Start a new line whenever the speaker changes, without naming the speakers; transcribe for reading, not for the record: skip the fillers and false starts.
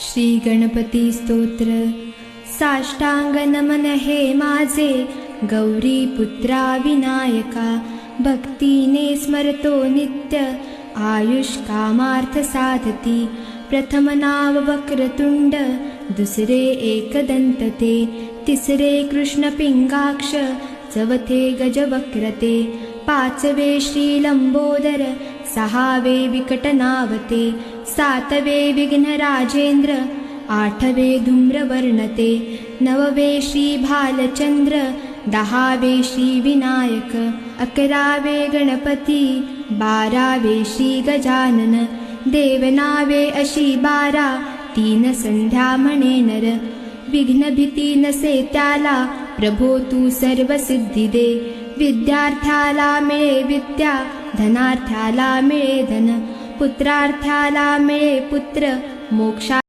श्री गणपती स्तोत्र। साष्टांग नमन हे माझे गौरी पुत्रा विनायका, भक्तीने स्मरतो नित्य आयुष कामार्थ साधती। प्रथम नाव वक्रतुंड, दुसरे एकदंतते, तिसरे कृष्ण पिंगाक्ष, चवथे गजवक्रते, पाचवे श्री लंबोदर, सहावे विकटनावते, सातवे विघ्न राजेंद्र, आठवे धूम्रवर्णते, नववे श्री भालचंद्र, दहावे श्री विनायक, अकरावे गणपती, बारावे श्री गजानन, देवनावे अशी बारा, तीन संध्या म्हणे नर। विघ्न भीती नसे त्याला, प्रभो तू सर्व सिद्धी दे। विद्यार्थ्याला मिळे विद्या, धनार्थ्याला मिळे धन, पुत्रार्थ्याला मिळे पुत्र, मोक्षा